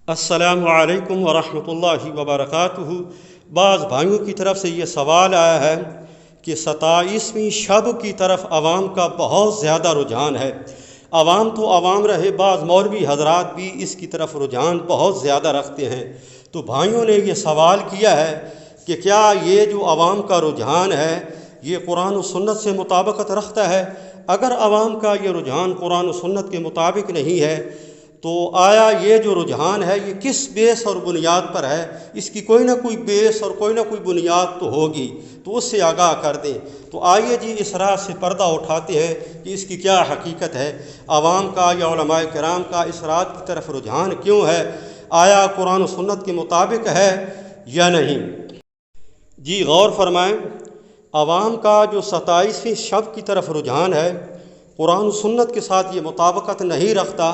السلام علیکم ورحمۃ اللہ وبرکاتہ۔ بعض بھائیوں کی طرف سے یہ سوال آیا ہے کہ 27ویں شب کی طرف عوام کا بہت زیادہ رجحان ہے۔ عوام تو عوام رہے، بعض مولوی حضرات بھی اس کی طرف رجحان بہت زیادہ رکھتے ہیں۔ تو بھائیوں نے یہ سوال کیا ہے کہ کیا یہ جو عوام کا رجحان ہے یہ قرآن و سنت سے مطابقت رکھتا ہے؟ اگر عوام کا یہ رجحان قرآن و سنت کے مطابق نہیں ہے تو آیا یہ جو رجحان ہے یہ کس بیس اور بنیاد پر ہے؟ اس کی کوئی نہ کوئی بیس اور کوئی نہ کوئی بنیاد تو ہوگی، تو اس سے آگاہ کر دیں۔ تو آئیے جی اس راز سے پردہ اٹھاتے ہیں کہ اس کی کیا حقیقت ہے، عوام کا یا علماء کرام کا اس راز کی طرف رجحان کیوں ہے، آیا قرآن و سنت کے مطابق ہے یا نہیں۔ جی غور فرمائیں، عوام کا جو 27ویں شب کی طرف رجحان ہے قرآن و سنت کے ساتھ یہ مطابقت نہیں رکھتا،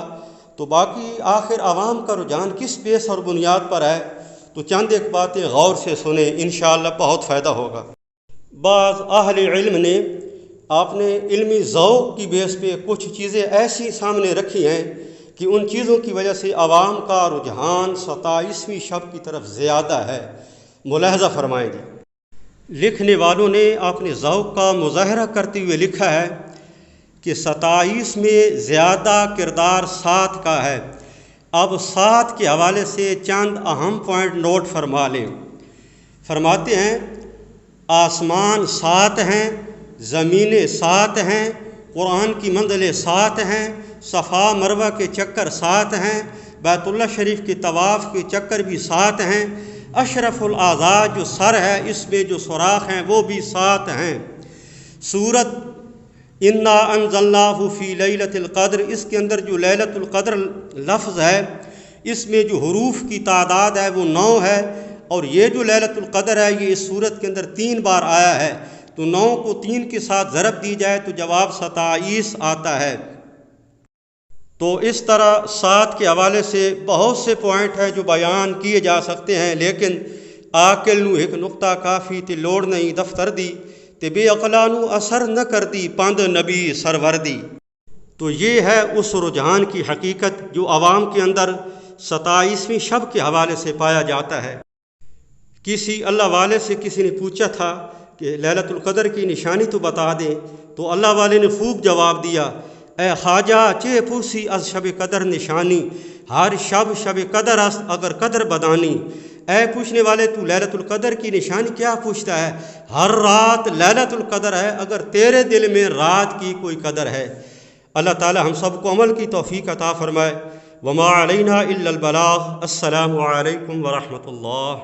تو باقی آخر عوام کا رجحان کس بیس اور بنیاد پر ہے؟ تو چند ایک باتیں غور سے سنیں، انشاءاللہ بہت فائدہ ہوگا۔ بعض اہل علم نے اپنے علمی ذوق کی بیس پہ کچھ چیزیں ایسی سامنے رکھی ہیں کہ ان چیزوں کی وجہ سے عوام کا رجحان 27ویں شب کی طرف زیادہ ہے۔ ملاحظہ فرمائیں جی۔ لکھنے والوں نے اپنے ذوق کا مظاہرہ کرتے ہوئے لکھا ہے کہ 27 میں زیادہ کردار 7 کا ہے۔ اب 7 کے حوالے سے چند اہم پوائنٹ نوٹ فرما لیں۔ فرماتے ہیں آسمان 7 ہیں، زمینیں 7 ہیں، قرآن کی منزلیں 7 ہیں، صفا مروہ کے چکر 7 ہیں، بیت اللہ شریف کے طواف کے چکر بھی 7 ہیں، اشرف الاعضاء جو سر ہے اس میں جو سوراخ ہیں وہ بھی 7 ہیں۔ سورت انا انزلناہ فی لیلۃ القدر، اس کے اندر جو لیلۃ القدر لفظ ہے اس میں جو حروف کی تعداد ہے وہ 9 ہے، اور یہ جو لیلۃ القدر ہے یہ اس سورت کے اندر 3 بار آیا ہے، تو 9 کو 3 کے ساتھ ضرب دی جائے تو جواب 27 آتا ہے۔ تو اس طرح 7 کے حوالے سے بہت سے پوائنٹ ہیں جو بیان کیے جا سکتے ہیں، لیکن عاقل نو ایک نقطہ کافی تے لوڑ نہیں دفتر دی تے بے عقلانو اثر نہ کر دی پند نبی سروردی۔ تو یہ ہے اس رجحان کی حقیقت جو عوام کے اندر 27ویں شب کے حوالے سے پایا جاتا ہے۔ کسی اللہ والے سے کسی نے پوچھا تھا کہ لیلۃ القدر کی نشانی تو بتا دیں، تو اللہ والے نے خوب جواب دیا، اے خواجہ چے پوسی از شب قدر نشانی، ہر شب شب قدر است اگر قدر بدانی۔ اے پوچھنے والے تو لیلۃ القدر کی نشانی کیا پوچھتا ہے؟ ہر رات لیلۃ القدر ہے اگر تیرے دل میں رات کی کوئی قدر ہے۔ اللہ تعالی ہم سب کو عمل کی توفیق عطا فرمائے۔ وما علینا الا البلاغ۔ السلام علیکم ورحمۃ اللہ۔